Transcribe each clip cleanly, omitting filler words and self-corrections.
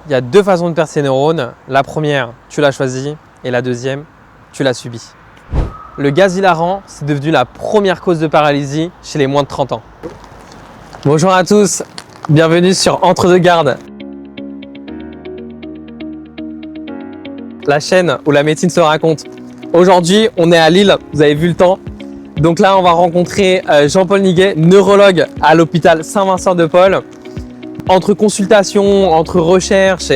Il y a deux façons de perdre ses neurones. La première, tu l'as choisie, et la deuxième, tu l'as subie. Le gaz hilarant, c'est devenu la première cause de paralysie chez les moins de 30 ans. Bonjour à tous, bienvenue sur Entre deux gardes. La chaîne où la médecine se raconte. Aujourd'hui, on est à Lille, vous avez vu le temps. Donc là, on va rencontrer Jean-Paul Niguet, neurologue à l'hôpital Saint-Vincent-de-Paul. Entre consultations, entre recherches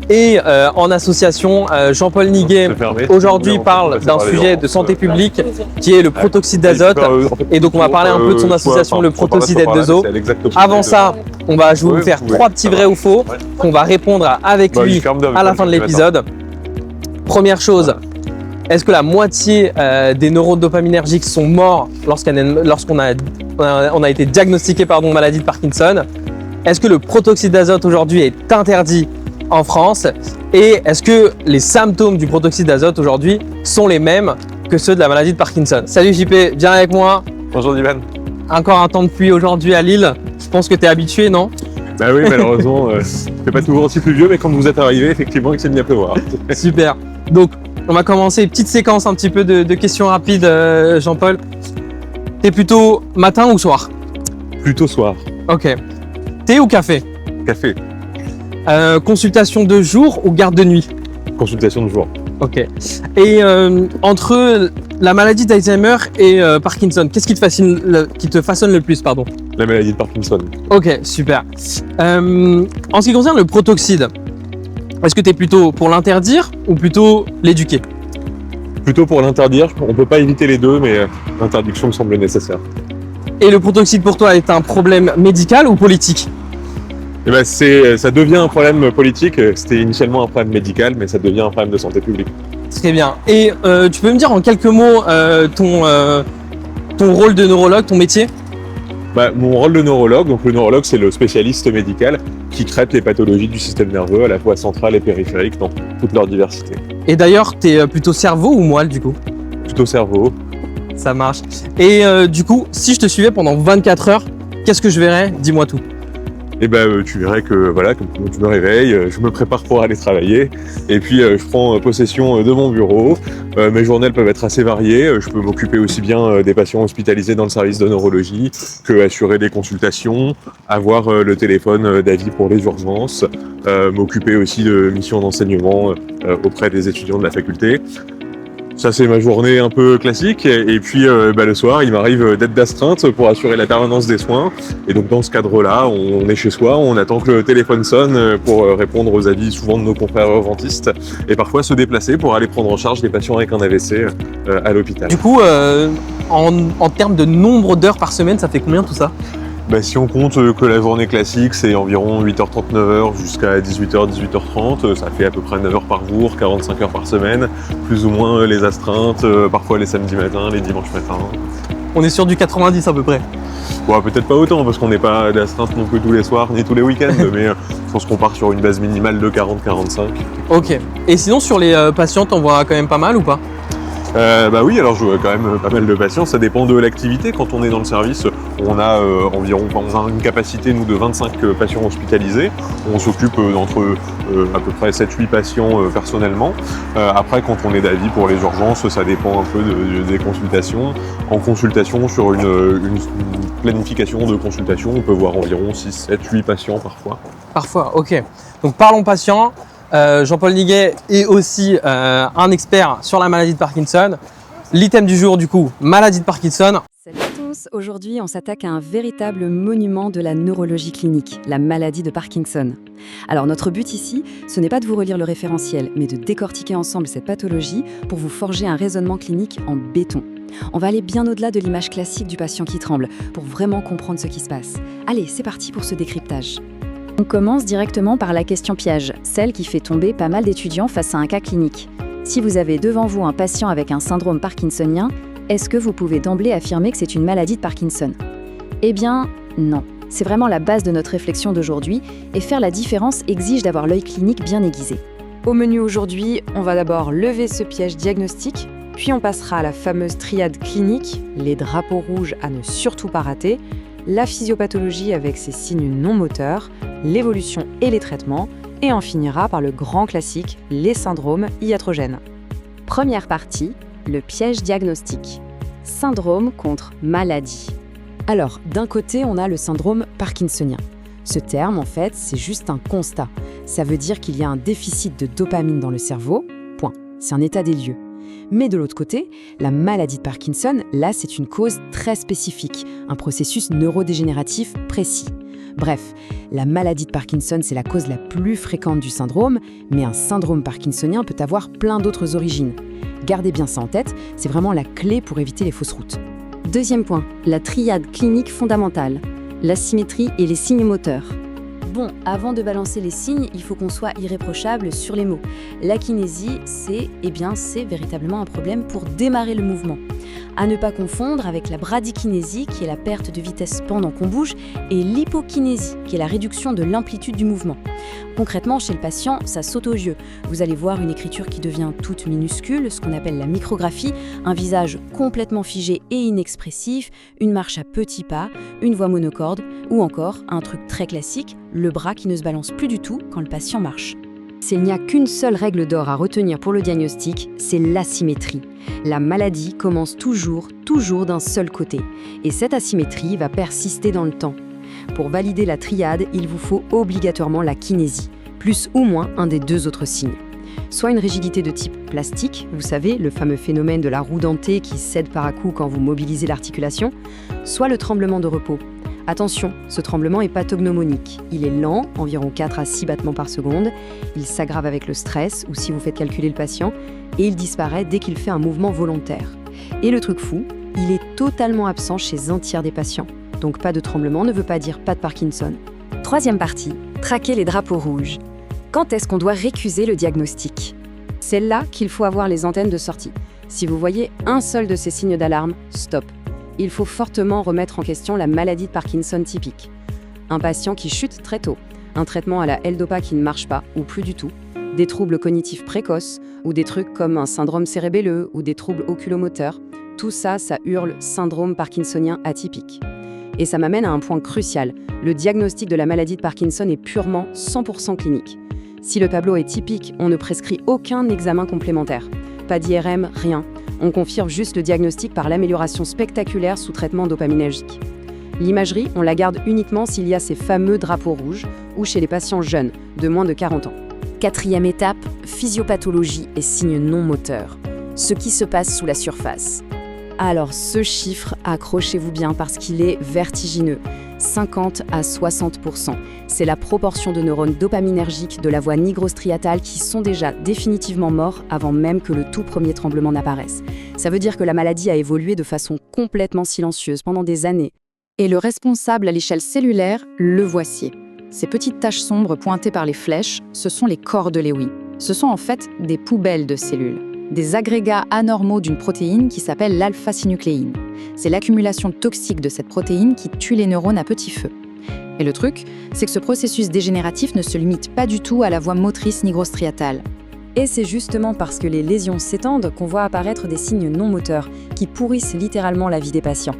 et en association, Jean-Paul Niguet aujourd'hui parle d'un sujet de santé publique qui est le protoxyde d'azote. Et donc on va parler un peu de son association, le protoxyde H2O. Avant ça, je vais vous faire trois petits vrais ou faux qu'on va répondre avec lui à la fin de l'épisode. Première chose, est-ce que la moitié des neurones dopaminergiques sont morts lorsqu'on a été diagnostiqué maladie de Parkinson? Est-ce que le protoxyde d'azote aujourd'hui est interdit en France? Et est-ce que les symptômes du protoxyde d'azote aujourd'hui sont les mêmes que ceux de la maladie de Parkinson? Salut JP, viens avec moi. Bonjour Divan. Encore un temps de pluie aujourd'hui à Lille. Je pense que tu es habitué, non? Bah oui, malheureusement, c'est pas toujours aussi pluvieux, mais quand vous êtes arrivé, effectivement, il s'est mis à pleuvoir. Super. Donc, on va commencer, petite séquence un petit peu de questions rapides, Jean-Paul. T'es plutôt matin ou soir? Plutôt soir. Ok. Thé ou café? Café. Consultation de jour ou garde de nuit? Consultation de jour. Ok. Et entre la maladie d'Alzheimer et Parkinson, qu'est-ce qui te façonne le plus, pardon? La maladie de Parkinson. Ok, super. En ce qui concerne le protoxyde, est-ce que tu es plutôt pour l'interdire ou plutôt l'éduquer? Plutôt pour l'interdire. On ne peut pas éviter les deux, mais l'interdiction me semble nécessaire. Et le protoxyde pour toi est un problème médical ou politique? Eh ben ça devient un problème politique. C'était initialement un problème médical, mais ça devient un problème de santé publique. Très bien. Et tu peux me dire en quelques mots ton rôle de neurologue, ton métier? Mon rôle de neurologue, donc le neurologue c'est le spécialiste médical qui traite les pathologies du système nerveux à la fois central et périphérique dans toute leur diversité. Et d'ailleurs, tu es plutôt cerveau ou moelle du coup? Plutôt cerveau. Ça marche. Et du coup, si je te suivais pendant 24 heures, qu'est-ce que je verrais? Dis-moi tout. Et tu verrais que voilà, comme je me réveille, je me prépare pour aller travailler et puis je prends possession de mon bureau. Mes journées elles peuvent être assez variées. Je peux m'occuper aussi bien des patients hospitalisés dans le service de neurologie que assurer des consultations, avoir le téléphone d'avis pour les urgences, m'occuper aussi de missions d'enseignement auprès des étudiants de la faculté. Ça c'est ma journée un peu classique et puis le soir il m'arrive d'être d'astreinte pour assurer la permanence des soins et donc dans ce cadre-là on est chez soi, on attend que le téléphone sonne pour répondre aux avis souvent de nos confrères urgentistes et parfois se déplacer pour aller prendre en charge des patients avec un AVC à l'hôpital. Du coup en termes de nombre d'heures par semaine, ça fait combien tout ça? Si on compte que la journée classique c'est environ 8h30, 9h jusqu'à 18h, 18h30, ça fait à peu près 9 heures par jour, 45 heures par semaine, plus ou moins les astreintes, parfois les samedis matins, les dimanches matins. On est sur du 90 à peu près. Bon, peut-être pas autant parce qu'on n'est pas d'astreinte non plus tous les soirs ni tous les week-ends, mais je pense qu'on part sur une base minimale de 40-45. Ok. Et sinon sur les patients, t'en vois quand même pas mal ou pas? Oui, alors je vois quand même pas mal de patients, ça dépend de l'activité. Quand on est dans le service, on a une capacité nous de 25 patients hospitalisés. On s'occupe d'entre à peu près 7-8 patients personnellement. Après, quand on est d'avis pour les urgences, ça dépend un peu des consultations. En consultation, sur une planification de consultation, on peut voir environ 6-7-8 patients parfois. Parfois, ok. Donc parlons patients. Jean-Paul Niguet est aussi un expert sur la maladie de Parkinson. L'item du jour, du coup, maladie de Parkinson. Salut à tous, aujourd'hui on s'attaque à un véritable monument de la neurologie clinique, la maladie de Parkinson. Alors notre but ici, ce n'est pas de vous relire le référentiel, mais de décortiquer ensemble cette pathologie pour vous forger un raisonnement clinique en béton. On va aller bien au-delà de l'image classique du patient qui tremble, pour vraiment comprendre ce qui se passe. Allez, c'est parti pour ce décryptage. On commence directement par la question piège, celle qui fait tomber pas mal d'étudiants face à un cas clinique. Si vous avez devant vous un patient avec un syndrome parkinsonien, est-ce que vous pouvez d'emblée affirmer que c'est une maladie de Parkinson? Eh bien, non. C'est vraiment la base de notre réflexion d'aujourd'hui, et faire la différence exige d'avoir l'œil clinique bien aiguisé. Au menu aujourd'hui, on va d'abord lever ce piège diagnostique, puis on passera à la fameuse triade clinique, les drapeaux rouges à ne surtout pas rater, la physiopathologie avec ses signes non moteurs, l'évolution et les traitements, Et on finira par le grand classique, les syndromes iatrogènes. Première partie, le piège diagnostique. Syndrome contre maladie. Alors, d'un côté, on a le syndrome parkinsonien. Ce terme, en fait, c'est juste un constat. Ça veut dire qu'il y a un déficit de dopamine dans le cerveau, point. C'est un état des lieux. Mais de l'autre côté, la maladie de Parkinson, là, c'est une cause très spécifique, un processus neurodégénératif précis. Bref, la maladie de Parkinson, c'est la cause la plus fréquente du syndrome, mais un syndrome parkinsonien peut avoir plein d'autres origines. Gardez bien ça en tête, c'est vraiment la clé pour éviter les fausses routes. Deuxième point, la triade clinique fondamentale, l'asymétrie et les signes moteurs. Bon, avant de balancer les signes, il faut qu'on soit irréprochable sur les mots. La kinésie, c'est véritablement un problème pour démarrer le mouvement. À ne pas confondre avec la bradykinésie, qui est la perte de vitesse pendant qu'on bouge, et l'hypokinésie, qui est la réduction de l'amplitude du mouvement. Concrètement, chez le patient, ça saute aux yeux. Vous allez voir une écriture qui devient toute minuscule, ce qu'on appelle la micrographie, un visage complètement figé et inexpressif, une marche à petits pas, une voix monocorde, ou encore, un truc très classique, le bras qui ne se balance plus du tout quand le patient marche. S'il n'y a qu'une seule règle d'or à retenir pour le diagnostic, c'est l'asymétrie. La maladie commence toujours d'un seul côté. Et cette asymétrie va persister dans le temps. Pour valider la triade, il vous faut obligatoirement la kinésie, plus ou moins un des deux autres signes. Soit une rigidité de type plastique, vous savez, le fameux phénomène de la roue dentée qui cède par à coup quand vous mobilisez l'articulation, soit le tremblement de repos. Attention, ce tremblement est pathognomonique. Il est lent, environ 4 à 6 battements par seconde. Il s'aggrave avec le stress ou si vous faites calculer le patient. Et il disparaît dès qu'il fait un mouvement volontaire. Et le truc fou, il est totalement absent chez un tiers des patients. Donc pas de tremblement ne veut pas dire pas de Parkinson. Troisième partie, traquer les drapeaux rouges. Quand est-ce qu'on doit récuser le diagnostic ? C'est là qu'il faut avoir les antennes de sortie. Si vous voyez un seul de ces signes d'alarme, stop. Il faut fortement remettre en question la maladie de Parkinson typique. Un patient qui chute très tôt, un traitement à la L-Dopa qui ne marche pas ou plus du tout, des troubles cognitifs précoces ou des trucs comme un syndrome cérébelleux ou des troubles oculomoteurs, tout ça, ça hurle syndrome parkinsonien atypique. Et ça m'amène à un point crucial, le diagnostic de la maladie de Parkinson est purement 100% clinique. Si le tableau est typique, on ne prescrit aucun examen complémentaire. Pas d'IRM, rien. On confirme juste le diagnostic par l'amélioration spectaculaire sous traitement dopaminergique. L'imagerie, on la garde uniquement s'il y a ces fameux drapeaux rouges ou chez les patients jeunes, de moins de 40 ans. Quatrième étape, physiopathologie et signes non moteurs. Ce qui se passe sous la surface. Alors ce chiffre, accrochez-vous bien parce qu'il est vertigineux. 50 à 60%. C'est la proportion de neurones dopaminergiques de la voie nigrostriatale qui sont déjà définitivement morts avant même que le tout premier tremblement n'apparaisse. Ça veut dire que la maladie a évolué de façon complètement silencieuse pendant des années. Et le responsable à l'échelle cellulaire, le voici. Ces petites taches sombres pointées par les flèches, ce sont les corps de Lewy. Ce sont en fait des poubelles de cellules. Des agrégats anormaux d'une protéine qui s'appelle l'alpha-synucléine. C'est l'accumulation toxique de cette protéine qui tue les neurones à petit feu. Et le truc, c'est que ce processus dégénératif ne se limite pas du tout à la voie motrice nigrostriatale. Et c'est justement parce que les lésions s'étendent qu'on voit apparaître des signes non moteurs qui pourrissent littéralement la vie des patients.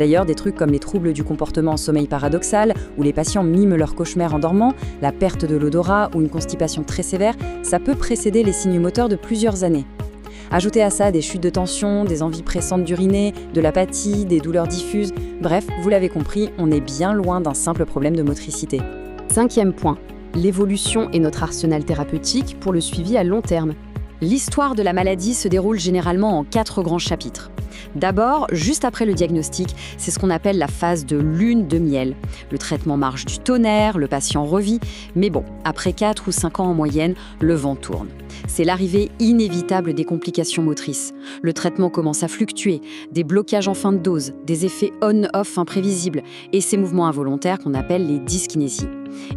D'ailleurs, des trucs comme les troubles du comportement en sommeil paradoxal, où les patients miment leurs cauchemars en dormant, la perte de l'odorat ou une constipation très sévère, ça peut précéder les signes moteurs de plusieurs années. Ajoutez à ça des chutes de tension, des envies pressantes d'uriner, de l'apathie, des douleurs diffuses. Bref, vous l'avez compris, on est bien loin d'un simple problème de motricité. Cinquième point, l'évolution est notre arsenal thérapeutique pour le suivi à long terme. L'histoire de la maladie se déroule généralement en 4 grands chapitres. D'abord, juste après le diagnostic, c'est ce qu'on appelle la phase de lune de miel. Le traitement marche du tonnerre, le patient revit, mais bon, après 4 ou 5 ans en moyenne, le vent tourne. C'est l'arrivée inévitable des complications motrices. Le traitement commence à fluctuer, des blocages en fin de dose, des effets on-off imprévisibles et ces mouvements involontaires qu'on appelle les dyskinésies.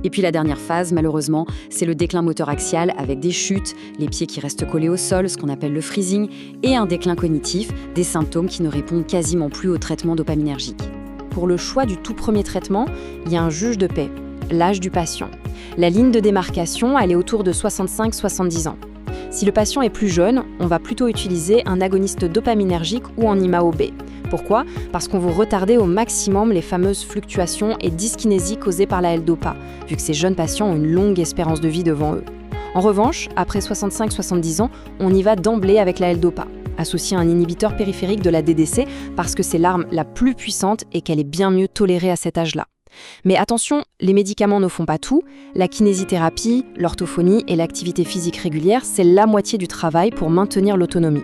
Et puis la dernière phase, malheureusement, c'est le déclin moteur axial avec des chutes, les pieds qui restent collés au sol, ce qu'on appelle le freezing, et un déclin cognitif, des symptômes qui ne répondent quasiment plus au traitement dopaminergique. Pour le choix du tout premier traitement, il y a un juge de paix, l'âge du patient. La ligne de démarcation, elle est autour de 65-70 ans. Si le patient est plus jeune, on va plutôt utiliser un agoniste dopaminergique ou en IMAO-B. Pourquoi ? Parce qu'on vous retardez au maximum les fameuses fluctuations et dyskinésies causées par la L-Dopa, vu que ces jeunes patients ont une longue espérance de vie devant eux. En revanche, après 65-70 ans, on y va d'emblée avec la L-Dopa, associée à un inhibiteur périphérique de la DDC parce que c'est l'arme la plus puissante et qu'elle est bien mieux tolérée à cet âge-là. Mais attention, les médicaments ne font pas tout. La kinésithérapie, l'orthophonie et l'activité physique régulière, c'est la moitié du travail pour maintenir l'autonomie.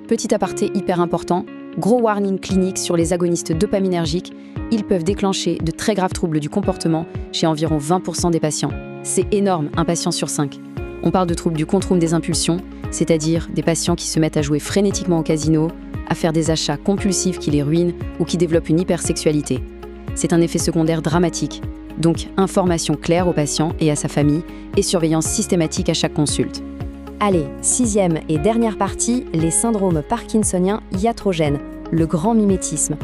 Petit aparté hyper important, gros warning clinique sur les agonistes dopaminergiques, ils peuvent déclencher de très graves troubles du comportement chez environ 20% des patients. C'est énorme, un patient sur 5. On parle de troubles du contrôle des impulsions, c'est-à-dire des patients qui se mettent à jouer frénétiquement au casino, à faire des achats compulsifs qui les ruinent ou qui développent une hypersexualité. C'est un effet secondaire dramatique, donc information claire au patient et à sa famille et surveillance systématique à chaque consulte. Allez, 6e et dernière partie, les syndromes parkinsoniens iatrogènes, le grand mimétisme.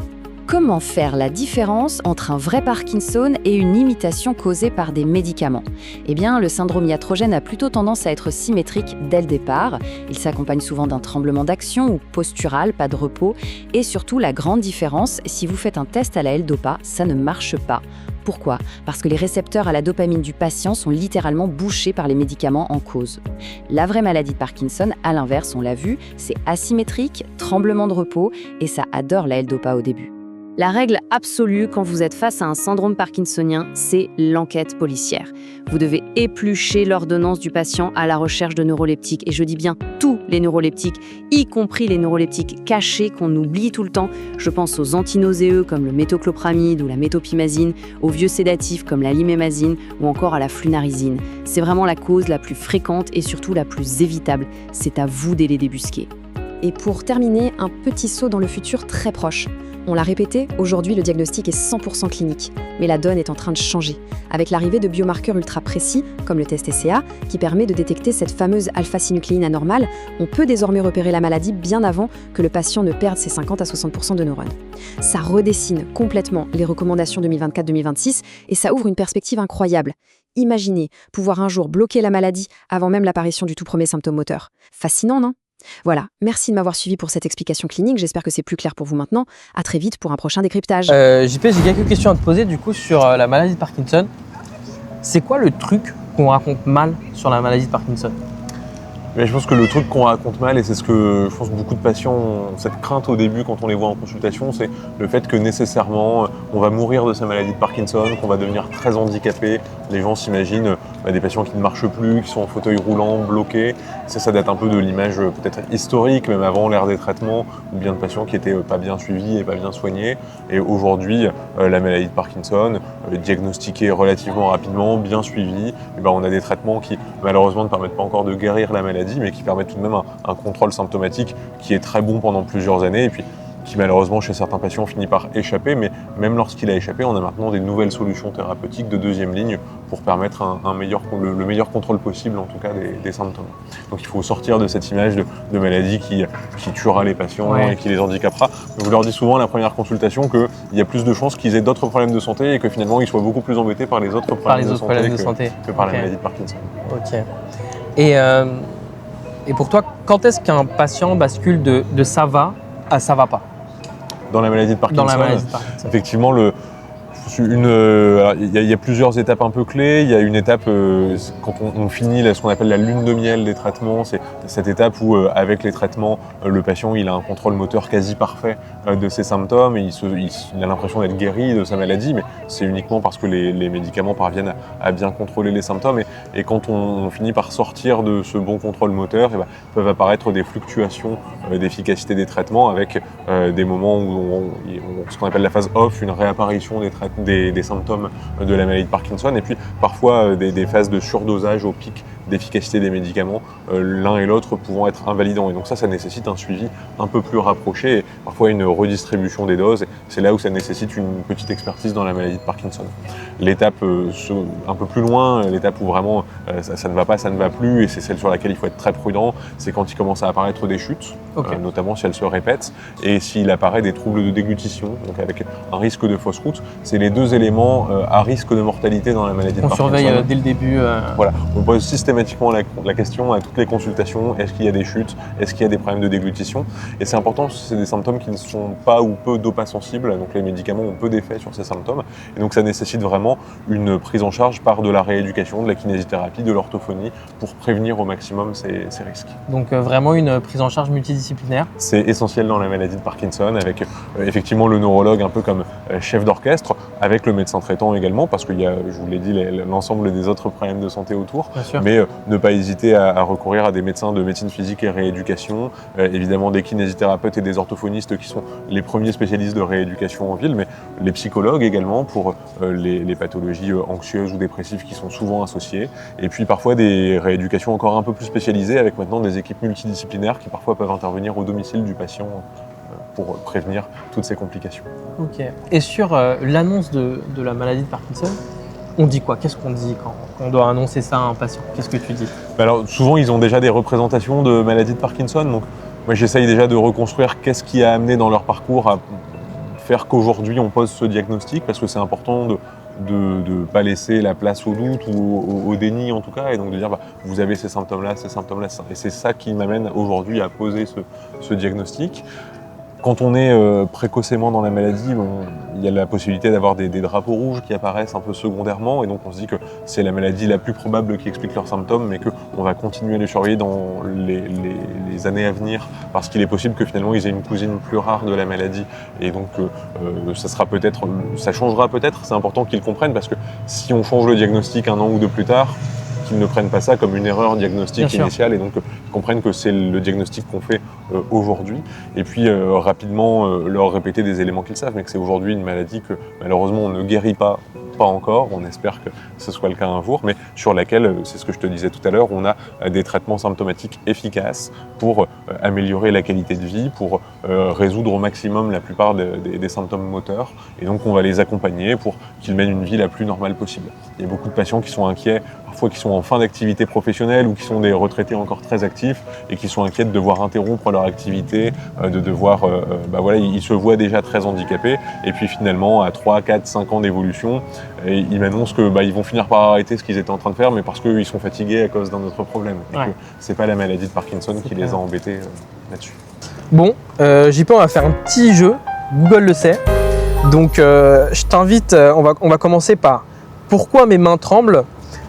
Comment faire la différence entre un vrai Parkinson et une imitation causée par des médicaments ? Eh bien, le syndrome iatrogène a plutôt tendance à être symétrique dès le départ. Il s'accompagne souvent d'un tremblement d'action ou postural, pas de repos. Et surtout, la grande différence, si vous faites un test à la L-Dopa, ça ne marche pas. Pourquoi ? Parce que les récepteurs à la dopamine du patient sont littéralement bouchés par les médicaments en cause. La vraie maladie de Parkinson, à l'inverse, on l'a vu, c'est asymétrique, tremblement de repos, et ça adore la L-Dopa au début. La règle absolue quand vous êtes face à un syndrome parkinsonien, c'est l'enquête policière. Vous devez éplucher l'ordonnance du patient à la recherche de neuroleptiques, et je dis bien tous les neuroleptiques, y compris les neuroleptiques cachés qu'on oublie tout le temps. Je pense aux antinauséeux comme le métoclopramide ou la métopimazine, aux vieux sédatifs comme la limémazine ou encore à la flunarizine. C'est vraiment la cause la plus fréquente et surtout la plus évitable. C'est à vous de les débusquer. Et pour terminer, un petit saut dans le futur très proche. On l'a répété, aujourd'hui le diagnostic est 100% clinique, mais la donne est en train de changer, avec l'arrivée de biomarqueurs ultra précis, comme le test TCA, qui permet de détecter cette fameuse alpha-synucléine anormale. On peut désormais repérer la maladie bien avant que le patient ne perde ses 50 à 60% de neurones. Ça redessine complètement les recommandations 2024-2026 et ça ouvre une perspective incroyable. Imaginez pouvoir un jour bloquer la maladie avant même l'apparition du tout premier symptôme moteur. Fascinant, non ? Voilà, merci de m'avoir suivi pour cette explication clinique, j'espère que c'est plus clair pour vous maintenant. À très vite pour un prochain décryptage. JP, j'ai quelques questions à te poser du coup sur la maladie de Parkinson. C'est quoi le truc qu'on raconte mal sur la maladie de Parkinson ? Mais je pense que le truc qu'on raconte mal, et c'est ce que je pense que beaucoup de patients ont cette crainte au début quand on les voit en consultation, c'est le fait que nécessairement on va mourir de sa maladie de Parkinson, qu'on va devenir très handicapé. Les gens s'imaginent des patients qui ne marchent plus, qui sont en fauteuil roulant, bloqués. Ça date un peu de l'image peut-être historique, même avant l'ère des traitements, ou bien de patients qui n'étaient pas bien suivis et pas bien soignés. Et aujourd'hui, la maladie de Parkinson, diagnostiquée relativement rapidement, bien suivie, et on a des traitements qui malheureusement ne permettent pas encore de guérir la maladie, mais qui permettent tout de même un contrôle symptomatique qui est très bon pendant plusieurs années et puis qui malheureusement chez certains patients finit par échapper, mais même lorsqu'il a échappé, on a maintenant des nouvelles solutions thérapeutiques de deuxième ligne pour permettre le meilleur contrôle possible en tout cas des symptômes. Donc il faut sortir de cette image de maladie qui tuera les patients et qui les handicapera. Je leur dis souvent à la première consultation qu'il y a plus de chances qu'ils aient d'autres problèmes de santé et que finalement ils soient beaucoup plus embêtés par les autres problèmes de santé que par la maladie de Parkinson. Ok. Et pour toi, quand est-ce qu'un patient bascule de ça va à ça va pas ? Dans la maladie de Parkinson, effectivement, il y a plusieurs étapes un peu clés. Il y a une étape quand on finit ce qu'on appelle la lune de miel des traitements. C'est cette étape où, avec les traitements, le patient il a un contrôle moteur quasi parfait de ses symptômes. Et il a l'impression d'être guéri de sa maladie, mais c'est uniquement parce que les médicaments parviennent à bien contrôler les symptômes. Et quand on finit par sortir de ce bon contrôle moteur, peuvent apparaître des fluctuations d'efficacité des traitements avec des moments où ce qu'on appelle la phase off, une réapparition des symptômes de la maladie de Parkinson, et puis parfois des phases de surdosage au pic d'efficacité des médicaments, l'un et l'autre pouvant être invalidants. Et donc ça nécessite un suivi un peu plus rapproché, et parfois une redistribution des doses. C'est là où ça nécessite une petite expertise dans la maladie de Parkinson. L'étape un peu plus loin, l'étape où vraiment ça ne va pas, ça ne va plus, et c'est celle sur laquelle il faut être très prudent, c'est quand il commence à apparaître des chutes, notamment si elles se répètent, et s'il apparaît des troubles de déglutition, donc avec un risque de fausse route. C'est les deux éléments à risque de mortalité dans la maladie de Parkinson. On surveille dès le début. Voilà, on pose systématiquement systématiquement la question à toutes les consultations, est-ce qu'il y a des chutes, est-ce qu'il y a des problèmes de déglutition? Et c'est important, c'est des symptômes qui ne sont pas ou peu dopasensibles, donc les médicaments ont peu d'effet sur ces symptômes, et donc ça nécessite vraiment une prise en charge par de la rééducation, de la kinésithérapie, de l'orthophonie, pour prévenir au maximum ces risques. Donc vraiment une prise en charge multidisciplinaire. C'est essentiel dans la maladie de Parkinson, avec effectivement le neurologue un peu comme chef d'orchestre, avec le médecin traitant également, parce qu'il y a, je vous l'ai dit, l'ensemble des autres problèmes de santé autour, mais ne pas hésiter à recourir à des médecins de médecine physique et rééducation, évidemment des kinésithérapeutes et des orthophonistes qui sont les premiers spécialistes de rééducation en ville, mais les psychologues également pour les pathologies anxieuses ou dépressives qui sont souvent associées, et puis parfois des rééducations encore un peu plus spécialisées avec maintenant des équipes multidisciplinaires qui parfois peuvent intervenir au domicile du patient pour prévenir toutes ces complications. Ok. Et sur l'annonce de la maladie de Parkinson, on dit quoi? Qu'est-ce qu'on dit quand on doit annoncer ça à un patient? Qu'est-ce que tu dis? Alors souvent ils ont déjà des représentations de maladie de Parkinson, donc moi j'essaye déjà de reconstruire qu'est-ce qui a amené dans leur parcours à faire qu'aujourd'hui on pose ce diagnostic, parce que c'est important de ne pas laisser la place au doute ou au déni en tout cas, et donc de dire vous avez ces symptômes-là, et c'est ça qui m'amène aujourd'hui à poser ce diagnostic. Quand on est précocement dans la maladie, il y a la possibilité d'avoir des drapeaux rouges qui apparaissent un peu secondairement, et donc on se dit que c'est la maladie la plus probable qui explique leurs symptômes, mais qu'on va continuer à les surveiller dans les années à venir, parce qu'il est possible que finalement ils aient une cousine plus rare de la maladie, et donc ça changera peut-être, c'est important qu'ils comprennent, parce que si on change le diagnostic 1 an ou 2 plus tard, qu'ils ne prennent pas ça comme une erreur diagnostique initiale, et donc comprennent que c'est le diagnostic qu'on fait aujourd'hui, et puis rapidement leur répéter des éléments qu'ils savent, mais que c'est aujourd'hui une maladie que malheureusement on ne guérit pas encore, on espère que ce soit le cas un jour, mais sur laquelle, c'est ce que je te disais tout à l'heure, on a des traitements symptomatiques efficaces pour améliorer la qualité de vie, pour résoudre au maximum la plupart des symptômes moteurs, et donc on va les accompagner pour qu'ils mènent une vie la plus normale possible. Il y a beaucoup de patients qui sont inquiets, parfois qui sont en fin d'activité professionnelle ou qui sont des retraités encore très actifs et qui sont inquiets de devoir interrompre leur activité, de devoir, ils se voient déjà très handicapés, et puis finalement à 3, 4, 5 ans d'évolution, et ils m'annoncent qu'ils vont finir par arrêter ce qu'ils étaient en train de faire, mais parce qu'ils sont fatigués à cause d'un autre problème, et que c'est pas la maladie de Parkinson qui les a embêtés là-dessus. Bon, JP, on va faire un petit jeu, Google le sait, donc je t'invite, on va commencer par pourquoi mes mains tremblent.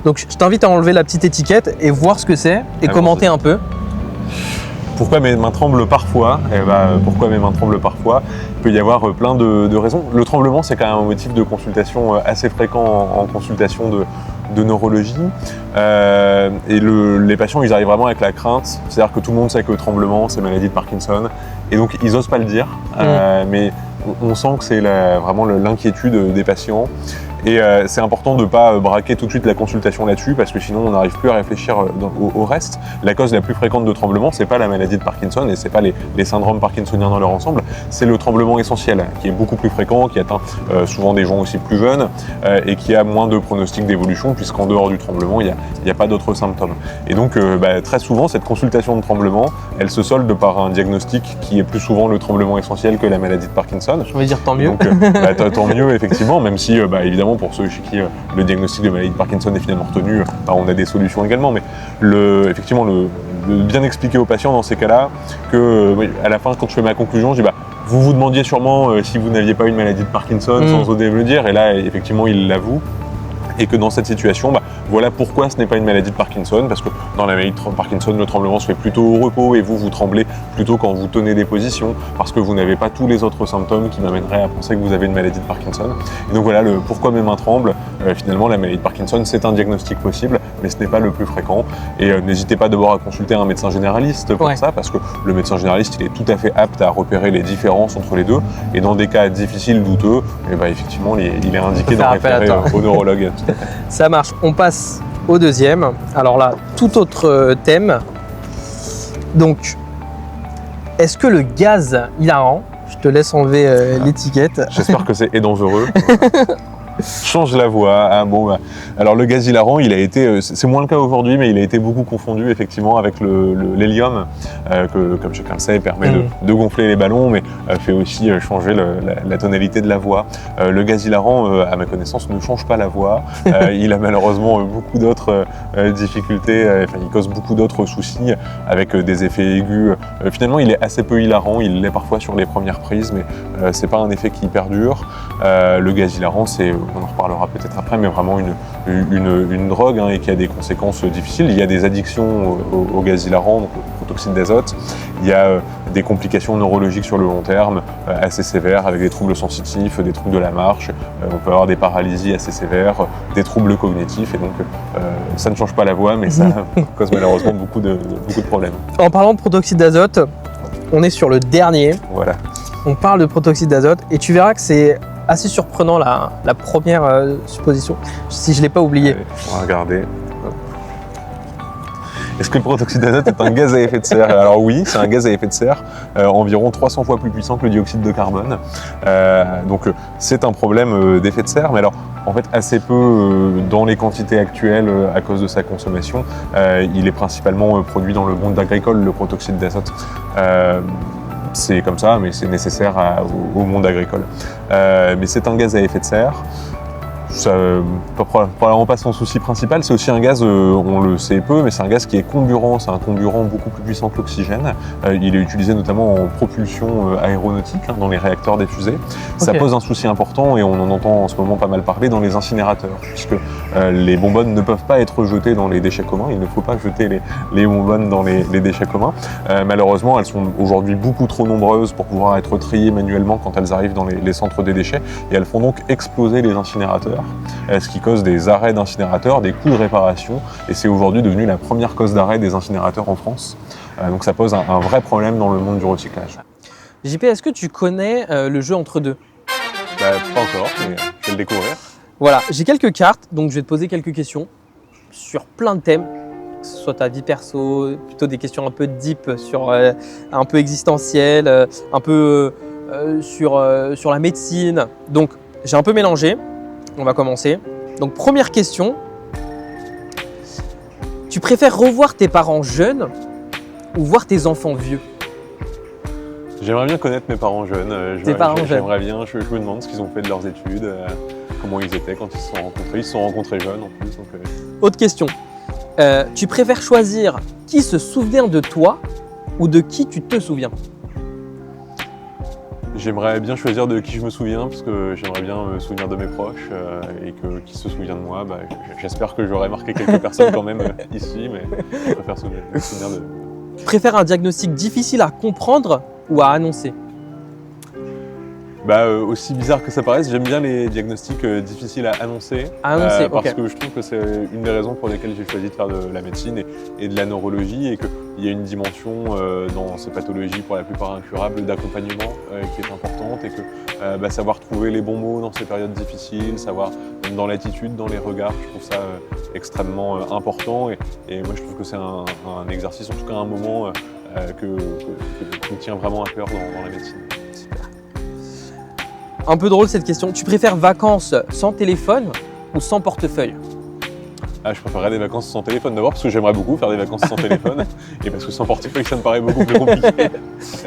Donc je t'invite à enlever la petite étiquette et voir ce que c'est et commenter un peu. Pourquoi mes mains tremblent parfois? Pourquoi mes mains tremblent parfois? Il peut y avoir plein de raisons. Le tremblement, c'est quand même un motif de consultation assez fréquent en consultation de neurologie. Et les patients, ils arrivent vraiment avec la crainte. C'est-à-dire que tout le monde sait que le tremblement, c'est maladie de Parkinson. Et donc, ils n'osent pas le dire. Mais on sent que c'est vraiment l'inquiétude des patients. Et c'est important de ne pas braquer tout de suite la consultation là-dessus, parce que sinon on n'arrive plus à réfléchir au reste. La cause la plus fréquente de tremblement, c'est pas la maladie de Parkinson et c'est pas les syndromes parkinsoniens dans leur ensemble, c'est le tremblement essentiel, qui est beaucoup plus fréquent, qui atteint souvent des gens aussi plus jeunes et qui a moins de pronostic d'évolution, puisqu'en dehors du tremblement, il n'y a pas d'autres symptômes. Et donc très souvent, cette consultation de tremblement, elle se solde par un diagnostic qui est plus souvent le tremblement essentiel que la maladie de Parkinson. Je vais dire tant mieux. Donc, tant mieux, effectivement, même si évidemment, pour ceux chez qui le diagnostic de maladie de Parkinson est finalement retenu, on a des solutions également, mais effectivement, bien expliquer aux patients dans ces cas-là que à la fin, quand je fais ma conclusion, je dis vous vous demandiez sûrement si vous n'aviez pas une maladie de Parkinson sans oser me le dire, et là effectivement il l'avoue. Et que dans cette situation, voilà pourquoi ce n'est pas une maladie de Parkinson, parce que dans la maladie de Parkinson, le tremblement se fait plutôt au repos et vous tremblez plutôt quand vous tenez des positions, parce que vous n'avez pas tous les autres symptômes qui m'amèneraient à penser que vous avez une maladie de Parkinson. Et donc voilà le pourquoi mes mains tremblent. Finalement, la maladie de Parkinson, c'est un diagnostic possible, mais ce n'est pas le plus fréquent. Et n'hésitez pas d'abord à consulter un médecin généraliste pour ça, parce que le médecin généraliste, il est tout à fait apte à repérer les différences entre les deux. Et dans des cas difficiles, douteux, effectivement, il est indiqué d'en référer au neurologue. Ça marche, on passe au deuxième. Alors là, tout autre thème. Donc, est-ce que le gaz hilarant, je te laisse enlever l'étiquette. J'espère que c'est dangereux. Change la voix. Ah, bon, bah. Alors le gaz hilarant, il a été, c'est moins le cas aujourd'hui, mais il a été beaucoup confondu effectivement avec l'hélium, que comme chacun le sait, permet de gonfler les ballons, mais fait aussi changer la tonalité de la voix. Le gaz hilarant, à ma connaissance, ne change pas la voix. Il a malheureusement beaucoup d'autres difficultés, il cause beaucoup d'autres soucis avec des effets aigus. Finalement, il est assez peu hilarant, il l'est parfois sur les premières prises, mais c'est pas un effet qui perdure. Le gaz hilarant, on en reparlera peut-être après, mais vraiment une drogue et qui a des conséquences difficiles. Il y a des addictions au gaz hilarant, donc au protoxyde d'azote. Il y a des complications neurologiques sur le long terme assez sévères, avec des troubles sensitifs, des troubles de la marche. On peut avoir des paralysies assez sévères, des troubles cognitifs, et donc ça ne change pas la voix, mais ça cause malheureusement beaucoup de problèmes. En parlant de protoxyde d'azote, on est sur le dernier. Voilà. On parle de protoxyde d'azote et tu verras que c'est assez surprenant la première supposition, si je ne l'ai pas oublié. Allez, on va regarder. Est-ce que le protoxyde d'azote est un gaz à effet de serre? Alors oui, c'est un gaz à effet de serre, environ 300 fois plus puissant que le dioxyde de carbone. Donc c'est un problème d'effet de serre, mais alors en fait assez peu dans les quantités actuelles à cause de sa consommation. Il est principalement produit dans le monde agricole, le protoxyde d'azote. C'est comme ça, mais c'est nécessaire au monde agricole. Mais c'est un gaz à effet de serre. Ça probablement pas son souci principal, c'est aussi un gaz, on le sait peu, mais c'est un gaz qui est comburant, c'est un comburant beaucoup plus puissant que l'oxygène. Il est utilisé notamment en propulsion aéronautique, dans les réacteurs des fusées. Ça pose un souci important et on en entend en ce moment pas mal parler dans les incinérateurs, puisque les bonbonnes ne peuvent pas être jetées dans les déchets communs, il ne faut pas jeter les bonbonnes dans les déchets communs. Malheureusement, elles sont aujourd'hui beaucoup trop nombreuses pour pouvoir être triées manuellement quand elles arrivent dans les centres des déchets, et elles font donc exploser les incinérateurs. Ce qui cause des arrêts d'incinérateurs, des coûts de réparation, et c'est aujourd'hui devenu la première cause d'arrêt des incinérateurs en France. Donc ça pose un vrai problème dans le monde du recyclage. JP, est-ce que tu connais le jeu entre deux? Pas encore, mais je vais le découvrir. Voilà, j'ai quelques cartes, donc je vais te poser quelques questions sur plein de thèmes, que ce soit ta vie perso, plutôt des questions un peu deep, sur un peu existentielles, un peu sur la médecine. Donc j'ai un peu mélangé. On va commencer. Donc première question. Tu préfères revoir tes parents jeunes ou voir tes enfants vieux? J'aimerais bien connaître mes parents jeunes. J'aimerais bien, je me demande ce qu'ils ont fait de leurs études, comment ils étaient quand ils se sont rencontrés. Ils se sont rencontrés jeunes en plus. Donc, Autre question. Tu préfères choisir qui se souvient de toi ou de qui tu te souviens? J'aimerais bien choisir de qui je me souviens, parce que j'aimerais bien me souvenir de mes proches et que qui se souvient de moi, j'espère que j'aurais marqué quelques personnes quand même ici, mais je préfère me souvenir de... Tu préfères un diagnostic difficile à comprendre ou à annoncer? Aussi bizarre que ça paraisse, j'aime bien les diagnostics difficiles à annoncer, parce que je trouve que c'est une des raisons pour lesquelles j'ai choisi de faire de la médecine et de la neurologie, et qu'il y a une dimension dans ces pathologies pour la plupart incurables d'accompagnement qui est importante, et que savoir trouver les bons mots dans ces périodes difficiles, savoir même dans l'attitude, dans les regards, je trouve ça extrêmement important, et moi je trouve que c'est un exercice, en tout cas un moment qui me tient vraiment à cœur dans la médecine. Un peu drôle cette question. Tu préfères vacances sans téléphone ou sans portefeuille? Je préférerais des vacances sans téléphone d'abord parce que j'aimerais beaucoup faire des vacances sans téléphone et parce que sans portefeuille ça me paraît beaucoup plus compliqué.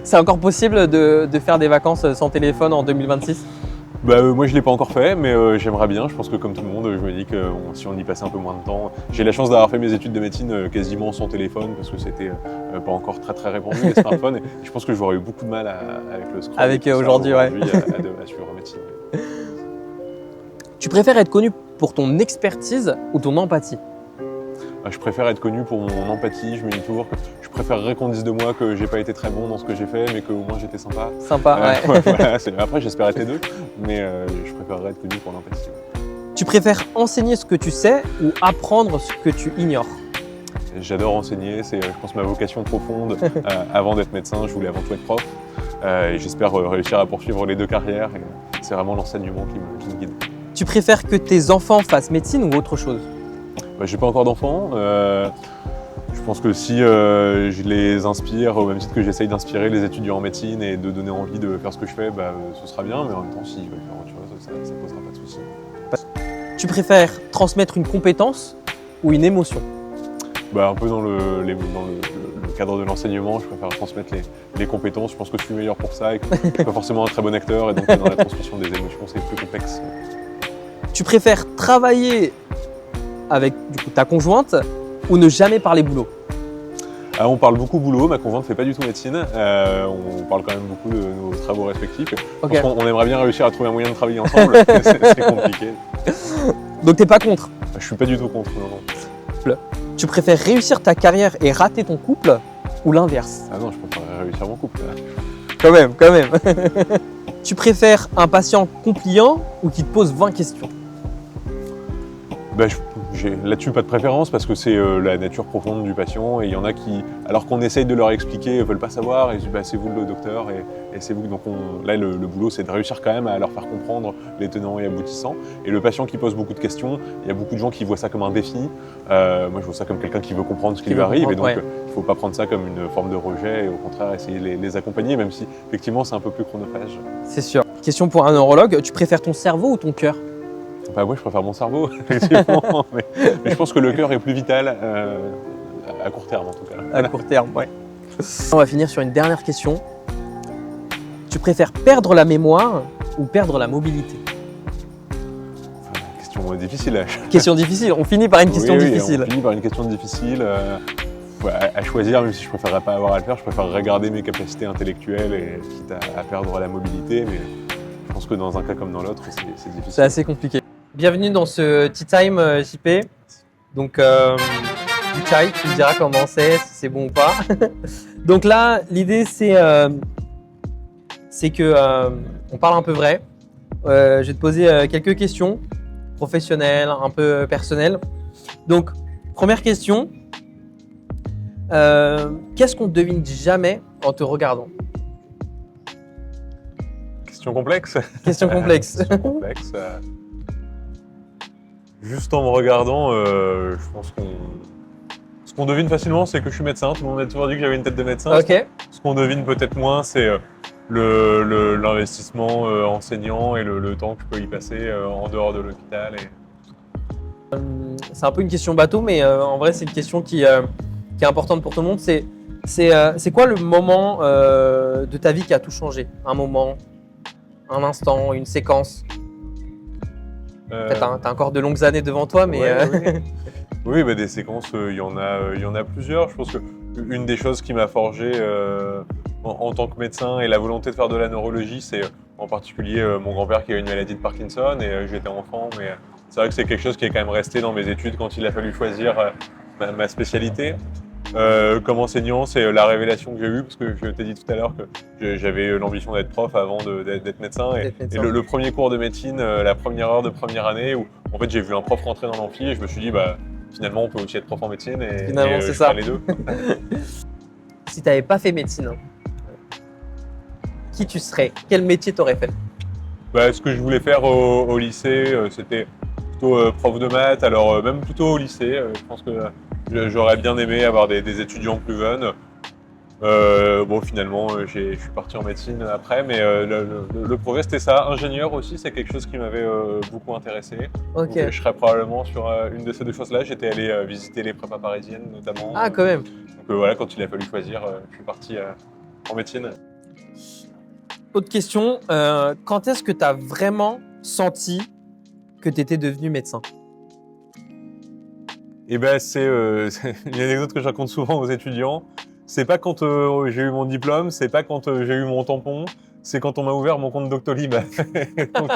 C'est encore possible de faire des vacances sans téléphone en 2026? Moi je ne l'ai pas encore fait, mais j'aimerais bien. Je pense que comme tout le monde, je me dis que si on y passait un peu moins de temps... J'ai la chance d'avoir fait mes études de médecine quasiment sans téléphone parce que c'était pas encore très répandu les smartphones, et je pense que j'aurais eu beaucoup de mal avec le scroll. Avec aujourd'hui, ouais. À suivre en médecine. Tu préfères être connu pour ton expertise ou ton empathie? Je préfère être connu pour mon empathie, je me dis toujours que je préférerais qu'on dise de moi que j'ai pas été très bon dans ce que j'ai fait, mais qu'au moins j'étais sympa. Sympa, ouais. Voilà, après j'espère être les deux, mais je préférerais être connu pour l'empathie. Tu préfères enseigner ce que tu sais ou apprendre ce que tu ignores? J'adore enseigner, c'est je pense ma vocation profonde. Avant d'être médecin, je voulais avant tout être prof, et j'espère réussir à poursuivre les deux carrières, et c'est vraiment l'enseignement qui me guide. Tu préfères que tes enfants fassent médecine ou autre chose? J'ai pas encore d'enfants. Je pense que si je les inspire, au même titre que j'essaye d'inspirer les étudiants en médecine et de donner envie de faire ce que je fais, ce sera bien, mais en même temps, s'ils veulent faire autre chose, ça ne posera pas de soucis. préfères transmettre une compétence ou une émotion? Un peu dans le cadre de l'enseignement, je préfère transmettre les compétences. Je pense que je suis meilleur pour ça et que je suis pas forcément un très bon acteur. Et donc dans la transmission des émotions, c'est plus complexe. Tu préfères travailler avec du coup, ta conjointe ou ne jamais parler boulot? On parle beaucoup boulot, ma conjointe ne fait pas du tout médecine. On parle quand même beaucoup de nos travaux respectifs. Ok. Je pense qu'on aimerait bien réussir à trouver un moyen de travailler ensemble, mais c'est compliqué. Donc t'es pas contre? Je suis pas du tout contre, non. Tu préfères réussir ta carrière et rater ton couple ou l'inverse? Ah non, je préfère réussir mon couple. Quand même. Tu préfères un patient compliant ou qui te pose 20 questions? J'ai là-dessus pas de préférence parce que c'est la nature profonde du patient et il y en a qui, alors qu'on essaye de leur expliquer, veulent pas savoir et c'est vous le docteur et c'est vous. Donc là le boulot c'est de réussir quand même à leur faire comprendre les tenants et aboutissants. Et le patient qui pose beaucoup de questions, il y a beaucoup de gens qui voient ça comme un défi. Moi je vois ça comme quelqu'un qui veut comprendre ce qui lui arrive et donc il faut pas prendre ça comme une forme de rejet et au contraire essayer de les accompagner même si effectivement c'est un peu plus chronophage. C'est sûr. Question pour un neurologue, tu préfères ton cerveau ou ton cœur? Moi, je préfère mon cerveau, effectivement, mais je pense que le cœur est plus vital à court terme, en tout cas. À court terme, ouais. On va finir sur une dernière question. Tu préfères perdre la mémoire ou perdre la mobilité? Question difficile. Question difficile, on finit par une question difficile. On finit par une question difficile. À choisir, même si je préférerais pas avoir à le faire, je préférerais garder mes capacités intellectuelles et quitte à perdre la mobilité, mais je pense que dans un cas comme dans l'autre, c'est difficile. C'est assez compliqué. Bienvenue dans ce Tea Time JP. Donc, du chai, tu me diras comment c'est, si c'est bon ou pas. Donc là, l'idée c'est que on parle un peu vrai. Je vais te poser quelques questions professionnelles, un peu personnelles. Donc, première question. Qu'est-ce qu'on ne devine jamais en te regardant? Question complexe. Question complexe. Question complexe. Juste en me regardant, je pense ce qu'on devine facilement, c'est que je suis médecin. Tout le monde m'a toujours dit que j'avais une tête de médecin. Ok. Ce qu'on devine peut-être moins, c'est l'investissement enseignant et le temps que je peux y passer en dehors de l'hôpital. C'est un peu une question bateau, mais en vrai, c'est une question qui est importante pour tout le monde. C'est quoi le moment de ta vie qui a tout changé? Un moment, un instant, une séquence? T'as encore de longues années devant toi, mais… Oui, des séquences, il y en a plusieurs. Je pense qu'une des choses qui m'a forgé en tant que médecin et la volonté de faire de la neurologie, c'est en particulier mon grand-père qui a une maladie de Parkinson et j'étais enfant, mais c'est vrai que c'est quelque chose qui est quand même resté dans mes études quand il a fallu choisir ma spécialité. Comme enseignant, c'est la révélation que j'ai eue, parce que je t'ai dit tout à l'heure que j'avais l'ambition d'être prof avant d'être médecin. Et le premier cours de médecine, la première heure de première année, où en fait j'ai vu un prof rentrer dans l'amphi et je me suis dit finalement on peut aussi être prof en médecine et finalement c'est ça. Les deux. Si tu n'avais pas fait médecine, qui tu serais? Quel métier t'aurais fait? Ce que je voulais faire au lycée, c'était plutôt prof de maths, alors même plutôt au lycée, je pense que j'aurais bien aimé avoir des étudiants plus jeunes. Finalement, je suis parti en médecine après, mais le projet c'était ça. Ingénieur aussi, c'est quelque chose qui m'avait beaucoup intéressé. Ok. Donc, je serais probablement sur une de ces deux choses-là. J'étais allé visiter les prépas parisiennes notamment. Ah, quand même. Donc quand il a fallu choisir, je suis parti en médecine. Autre question, quand est-ce que tu as vraiment senti que tu étais devenu médecin? C'est une anecdote que je raconte souvent aux étudiants. C'est pas quand j'ai eu mon diplôme, c'est pas quand j'ai eu mon tampon, c'est quand on m'a ouvert mon compte Doctolib. Donc,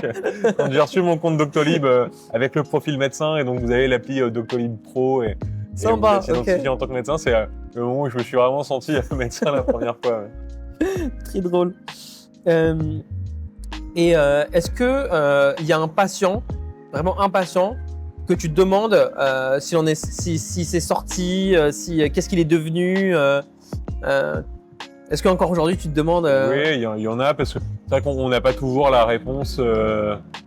quand j'ai reçu mon compte Doctolib avec le profil médecin, et donc vous avez l'appli Doctolib Pro et Sympa, vous identifié en tant que médecin, c'est le moment où je me suis vraiment senti médecin la première fois. Très drôle. Est-ce que y a un patient, vraiment un patient, que tu te demandes si c'est sorti, qu'est-ce qu'il est devenu est-ce qu'encore aujourd'hui tu te demandes Oui, il y en a parce que c'est vrai qu'on n'a pas toujours la réponse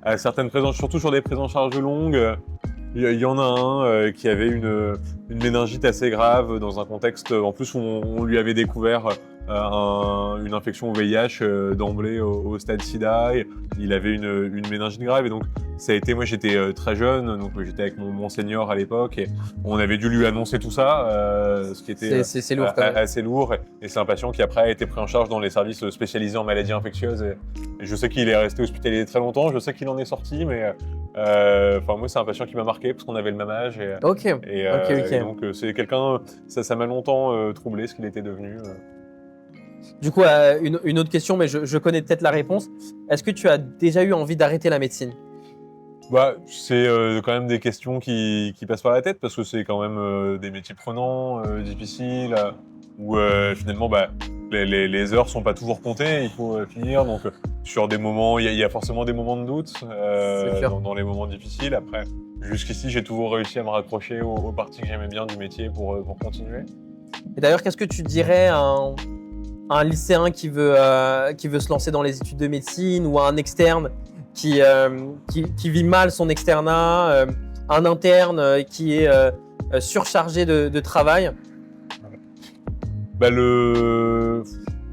à certaines prises, surtout sur des prises en charge longues. Il y en a un qui avait une méningite assez grave dans un contexte, en plus où on lui avait découvert une infection au VIH d'emblée au stade SIDA. Il avait une méningite grave et donc ça a été, moi j'étais très jeune, donc j'étais avec mon senior à l'époque et on avait dû lui annoncer tout ça, ce qui était C'est lourd quand même. assez lourd. Et c'est un patient qui après a été pris en charge dans les services spécialisés en maladies infectieuses. Et je sais qu'il est resté hospitalisé très longtemps, je sais qu'il en est sorti, mais enfin moi c'est un patient qui m'a marqué parce qu'on avait le même âge. Ok. Et donc c'est quelqu'un, ça m'a longtemps troublé ce qu'il était devenu. Du coup, une autre question, mais je connais peut-être la réponse. Est-ce que tu as déjà eu envie d'arrêter la médecine? Bah, c'est quand même des questions qui passent par la tête parce que c'est quand même des métiers prenants, difficiles, où finalement bah, les heures sont pas toujours comptées, il faut finir. Donc sur des moments, il y a forcément des moments de doute dans les moments difficiles. Après, jusqu'ici, j'ai toujours réussi à me raccrocher aux parties que j'aimais bien du métier pour continuer. Et d'ailleurs, qu'est-ce que tu dirais à un lycéen qui veut se lancer dans les études de médecine ou à un externe qui vit mal son externat, un interne qui est surchargé de travail? Bah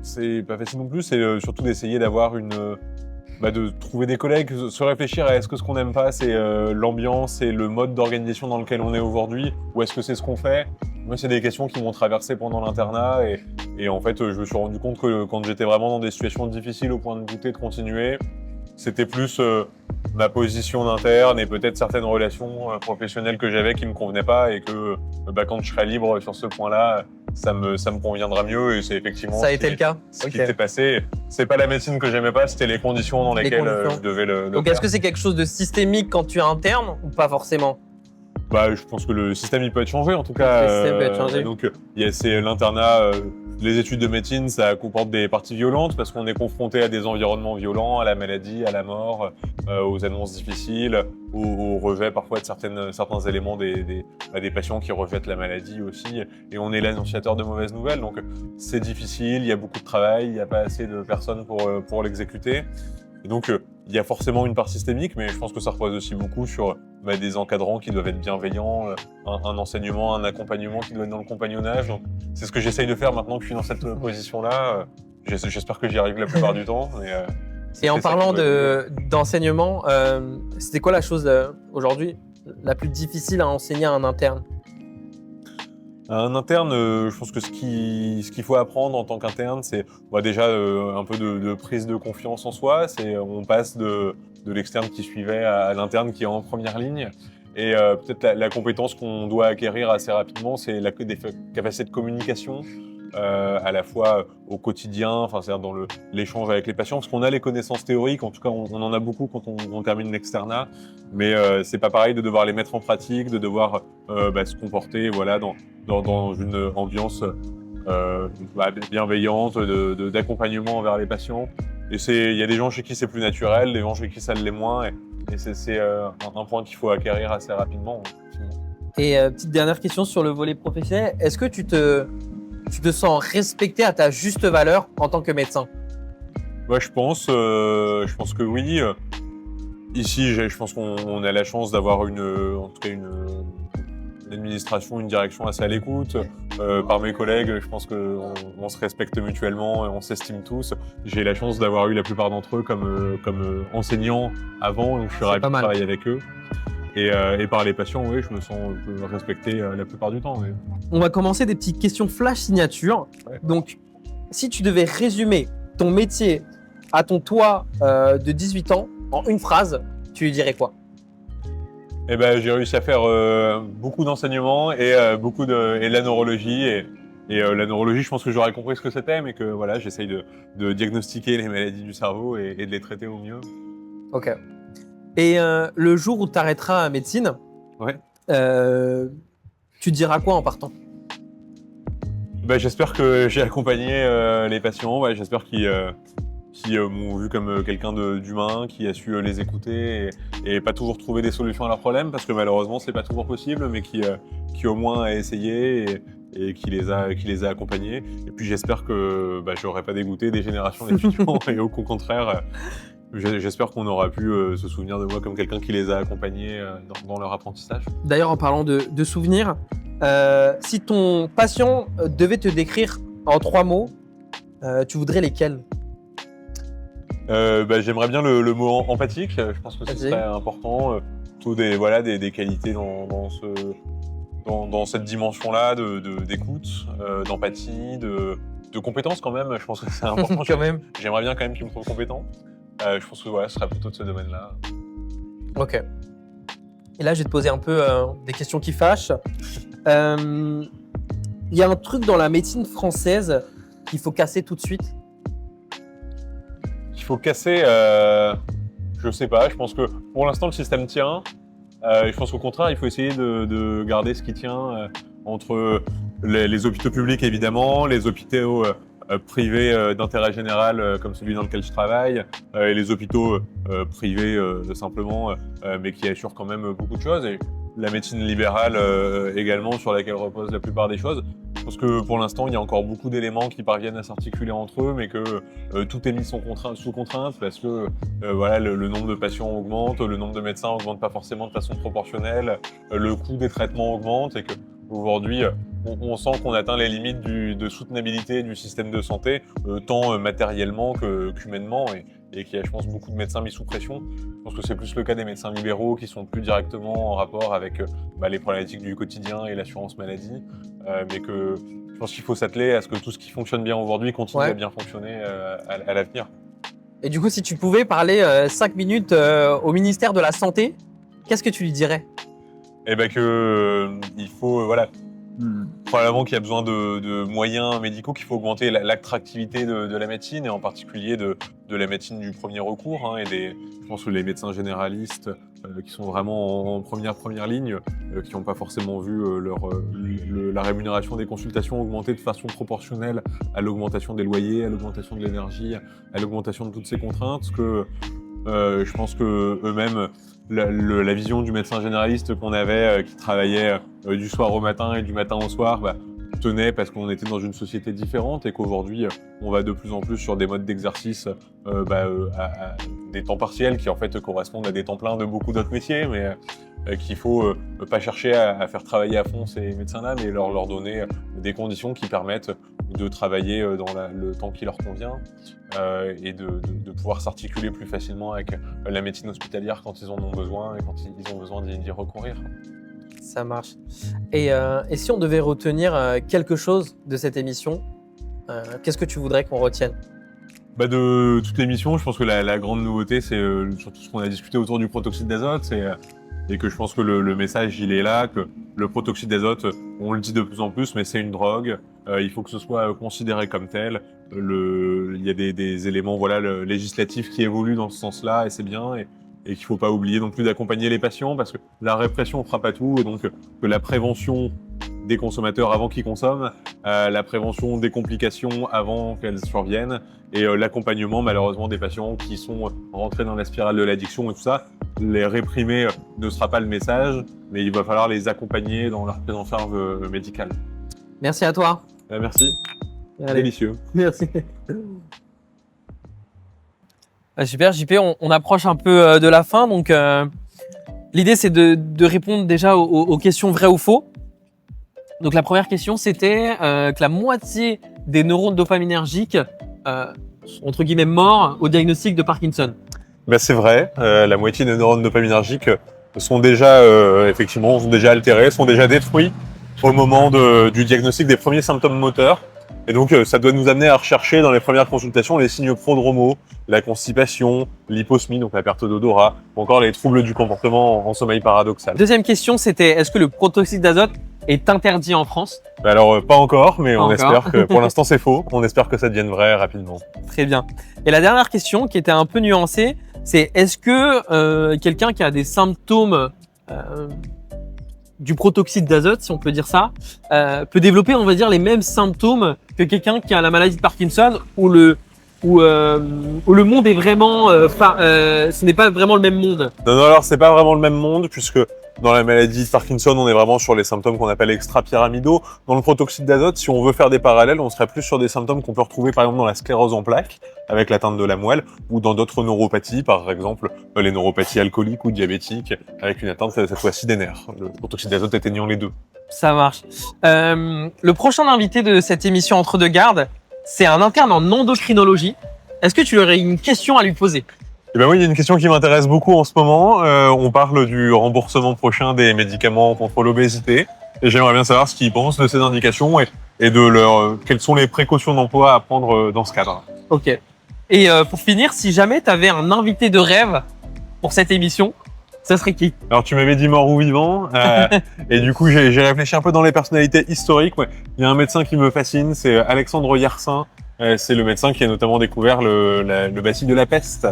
c'est pas facile non plus, c'est surtout d'essayer d'avoir de trouver des collègues, se réfléchir à est-ce que ce qu'on n'aime pas c'est l'ambiance et le mode d'organisation dans lequel on est aujourd'hui, ou est-ce que c'est ce qu'on fait? Moi c'est des questions qui m'ont traversé pendant l'internat et en fait je me suis rendu compte que quand j'étais vraiment dans des situations difficiles au point de douter de continuer, c'était plus ma position d'interne et peut-être certaines relations professionnelles que j'avais qui me convenaient pas et que quand je serai libre sur ce point-là, ça me conviendra mieux et c'est effectivement Ça a été le cas. ce qui s'est passé. C'est pas la médecine que j'aimais pas, c'était les conditions dans lesquelles je devais le Donc faire. est-ce que c'est quelque chose de systémique quand tu es interne ou pas forcément? Bah, je pense que le système il peut être changé en tout cas. Le système peut être changé. Donc c'est l'internat, les études de médecine, ça comporte des parties violentes parce qu'on est confronté à des environnements violents, à la maladie, à la mort, aux annonces difficiles, au rejet parfois de certains éléments des patients qui rejettent la maladie aussi. Et on est l'annonciateur de mauvaises nouvelles, donc c'est difficile, il y a beaucoup de travail, il n'y a pas assez de personnes pour l'exécuter. Et donc il y a forcément une part systémique, mais je pense que ça repose aussi beaucoup sur des encadrants qui doivent être bienveillants, un enseignement, un accompagnement qui doit être dans le compagnonnage. Donc, c'est ce que j'essaye de faire maintenant que je suis dans cette position-là. J'espère que j'y arrive la plupart du temps. Et en parlant d'enseignement, c'était quoi la chose aujourd'hui la plus difficile à enseigner à un interne? Un interne, je pense que ce qu'il faut apprendre en tant qu'interne, c'est déjà un peu de prise de confiance en soi. On passe de l'externe qui suivait à l'interne qui est en première ligne. Et peut-être la compétence qu'on doit acquérir assez rapidement, c'est des capacités de communication, à la fois au quotidien, c'est-à-dire dans l'échange avec les patients, parce qu'on a les connaissances théoriques, en tout cas on en a beaucoup quand on termine l'externat, mais c'est pas pareil de devoir les mettre en pratique, de devoir se comporter dans une ambiance bienveillante, d'accompagnement envers les patients. Et il y a des gens chez qui c'est plus naturel, des gens chez qui ça l'est moins, et c'est un point qu'il faut acquérir assez rapidement. Et petite dernière question sur le volet professionnel, est-ce que tu te sens respecté à ta juste valeur en tant que médecin? Ouais, je pense que oui. Ici, je pense qu'on a la chance d'avoir une administration, une direction assez à l'écoute. Par mes collègues, je pense qu'on se respecte mutuellement et on s'estime tous. J'ai la chance d'avoir eu la plupart d'entre eux comme enseignants avant, donc je suis ravi de travailler avec eux. Et par les patients, oui, je me sens un peu respecté la plupart du temps. Oui. On va commencer des petites questions flash signature. Ouais. Donc, si tu devais résumer ton métier à ton toi de 18 ans en une phrase, tu lui dirais quoi? Eh ben, j'ai réussi à faire beaucoup d'enseignements et beaucoup et la neurologie. Et la neurologie, je pense que j'aurais compris ce que c'était, mais que voilà, j'essaye de diagnostiquer les maladies du cerveau et de les traiter au mieux. Ok. Et le jour où tu arrêteras la médecine, ouais. Tu diras quoi en partant? J'espère que j'ai accompagné les patients. Ouais, j'espère qu'ils m'ont vu comme quelqu'un d'humain, qui a su les écouter et pas toujours trouver des solutions à leurs problèmes, parce que malheureusement c'est pas toujours possible, mais qui au moins a essayé et qui les a accompagnés. Et puis j'espère que j'aurais pas dégoûté des générations d'étudiants et au contraire J'espère qu'on aura pu se souvenir de moi comme quelqu'un qui les a accompagnés dans leur apprentissage. D'ailleurs, en parlant de souvenirs, si ton patient devait te décrire en 3 mots, tu voudrais lesquels? J'aimerais bien le mot empathique. Je pense que ce Vas-y. serait important. Plutôt des qualités dans cette dimension-là d'écoute, d'empathie, de compétences quand même. Je pense que c'est important. Quand même. J'aimerais bien quand même qu'ils me trouvent compétent. Je pense que voilà, ce serait plutôt de ce domaine-là. Ok. Et là, je vais te poser un peu des questions qui fâchent. Il y a un truc dans la médecine française qu'il faut casser tout de suite. Il faut casser, je sais pas, je pense que pour l'instant le système tient. Je pense qu'au contraire, il faut essayer de garder ce qui tient entre les hôpitaux publics évidemment, les hôpitaux privés d'intérêt général comme celui dans lequel je travaille, et les hôpitaux privés simplement, mais qui assurent quand même beaucoup de choses. Et la médecine libérale également, sur laquelle repose la plupart des choses. Je pense que pour l'instant, il y a encore beaucoup d'éléments qui parviennent à s'articuler entre eux, mais que tout est mis sous contrainte parce que voilà, le nombre de patients augmente, le nombre de médecins augmente pas forcément de façon proportionnelle, le coût des traitements augmente et que aujourd'hui, on sent qu'on atteint les limites de soutenabilité du système de santé, tant matériellement qu'humainement, et qu'il y a, je pense, beaucoup de médecins mis sous pression. Je pense que c'est plus le cas des médecins libéraux qui sont plus directement en rapport avec les problématiques du quotidien et l'assurance maladie, mais que je pense qu'il faut s'atteler à ce que tout ce qui fonctionne bien aujourd'hui continue à bien fonctionner à l'avenir. Et du coup, si tu pouvais parler 5 minutes au ministère de la Santé, qu'est-ce que tu lui dirais? Eh ben il faut probablement qu'il y a besoin de moyens médicaux, qu'il faut augmenter l'attractivité de la médecine et en particulier de la médecine du premier recours, et je pense que les médecins généralistes qui sont vraiment en première ligne, qui n'ont pas forcément vu la rémunération des consultations augmenter de façon proportionnelle à l'augmentation des loyers, à l'augmentation de l'énergie, à l'augmentation de toutes ces contraintes, que je pense que eux-mêmes, la vision du médecin généraliste qu'on avait, qui travaillait du soir au matin et du matin au soir, tenait parce qu'on était dans une société différente et qu'aujourd'hui, on va de plus en plus sur des modes d'exercice à des temps partiels qui en fait correspondent à des temps pleins de beaucoup d'autres métiers, mais qu'il faut pas chercher à faire travailler à fond ces médecins-là, mais leur donner des conditions qui permettent de travailler dans le temps qui leur convient et de pouvoir s'articuler plus facilement avec la médecine hospitalière quand ils en ont besoin et quand ils ont besoin d'y recourir. Ça marche. Et si on devait retenir quelque chose de cette émission, qu'est-ce que tu voudrais qu'on retienne? De toute l'émission, je pense que la grande nouveauté, c'est surtout ce qu'on a discuté autour du protoxyde d'azote, et que je pense que le message, il est là, que le protoxyde d'azote, on le dit de plus en plus, mais c'est une drogue, il faut que ce soit considéré comme tel. Il y a des éléments législatifs qui évoluent dans ce sens-là, et c'est bien, et qu'il faut pas oublier non plus d'accompagner les patients, parce que la répression ne fera pas tout, et donc que la prévention des consommateurs avant qu'ils consomment, la prévention des complications avant qu'elles surviennent, et l'accompagnement malheureusement des patients qui sont rentrés dans la spirale de l'addiction et tout ça. Les réprimer ne sera pas le message, mais il va falloir les accompagner dans leur prise en charge médicale. Merci à toi. Merci. Allez. Délicieux. Merci. Super, JP, on approche un peu de la fin, donc l'idée c'est de répondre déjà aux questions vraies ou faux. Donc la première question c'était que la moitié des neurones dopaminergiques sont entre guillemets morts au diagnostic de Parkinson. C'est vrai, la moitié des neurones dopaminergiques sont déjà altérés, sont déjà détruits au moment du diagnostic des premiers symptômes moteurs. Et donc ça doit nous amener à rechercher dans les premières consultations les signes prodromaux, la constipation, l'hyposmie, donc la perte d'odorat, ou encore les troubles du comportement en sommeil paradoxal. Deuxième question c'était est-ce que le protoxyde d'azote est interdit en France? Alors pas encore, mais on encore. espère que pour l'instant c'est faux, on espère que ça devienne vrai rapidement. Très bien. Et la dernière question qui était un peu nuancée, c'est est-ce que quelqu'un qui a des symptômes du protoxyde d'azote, si on peut dire ça, peut développer, on va dire, les mêmes symptômes que quelqu'un qui a la maladie de Parkinson ou le où le monde est vraiment, ce n'est pas vraiment le même monde. Non, alors c'est pas vraiment le même monde puisque dans la maladie de Parkinson, on est vraiment sur les symptômes qu'on appelle extra-pyramidaux. Dans le protoxyde d'azote, si on veut faire des parallèles, on serait plus sur des symptômes qu'on peut retrouver par exemple dans la sclérose en plaques, avec l'atteinte de la moelle, ou dans d'autres neuropathies, par exemple les neuropathies alcooliques ou diabétiques, avec une atteinte cette fois-ci des nerfs. Le protoxyde d'azote atteignant les deux. Ça marche. Le prochain invité de cette émission Entre deux gardes, c'est un interne en endocrinologie. Est-ce que tu aurais une question à lui poser? Eh ben oui, il y a une question qui m'intéresse beaucoup en ce moment. On parle du remboursement prochain des médicaments contre l'obésité. Et j'aimerais bien savoir ce qu'ils pensent de ces indications et de quelles sont les précautions d'emploi à prendre dans ce cadre. Ok. Et pour finir, si jamais tu avais un invité de rêve pour cette émission, ça serait qui? Alors tu m'avais dit mort ou vivant, et du coup j'ai réfléchi un peu dans les personnalités historiques. Ouais. Il y a un médecin qui me fascine, c'est Alexandre Yersin. C'est le médecin qui a notamment découvert le bacille de la peste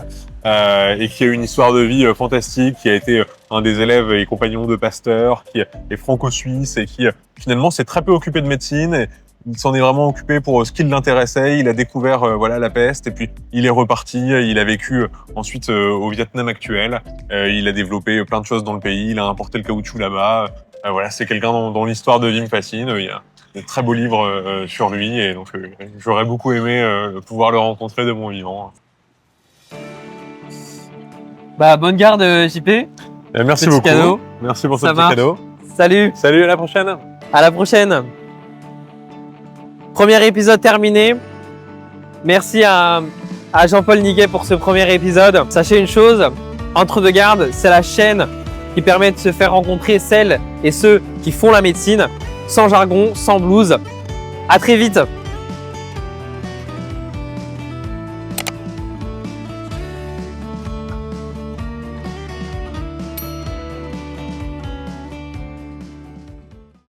et qui a eu une histoire de vie fantastique, qui a été un des élèves et compagnons de Pasteur, qui est franco-suisse et qui finalement s'est très peu occupé de médecine. Et il s'en est vraiment occupé pour ce qui l'intéressait. Il a découvert la peste et puis il est reparti. Il a vécu ensuite au Vietnam actuel. Il a développé plein de choses dans le pays. Il a importé le caoutchouc là-bas. C'est quelqu'un dont l'histoire de vie me fascine. Il y a de très beaux livres sur lui et donc j'aurais beaucoup aimé pouvoir le rencontrer de mon vivant. Bah bonne garde JP. Merci Petit beaucoup. Cadeau. Merci pour ce Ça petit marche. cadeau. Salut, Salut, à la prochaine. à la prochaine. Premier épisode terminé. Merci à Jean-Paul Niguet pour ce premier épisode. Sachez une chose, Entre deux gardes, c'est la chaîne qui permet de se faire rencontrer celles et ceux qui font la médecine, sans jargon, sans blues. À très vite.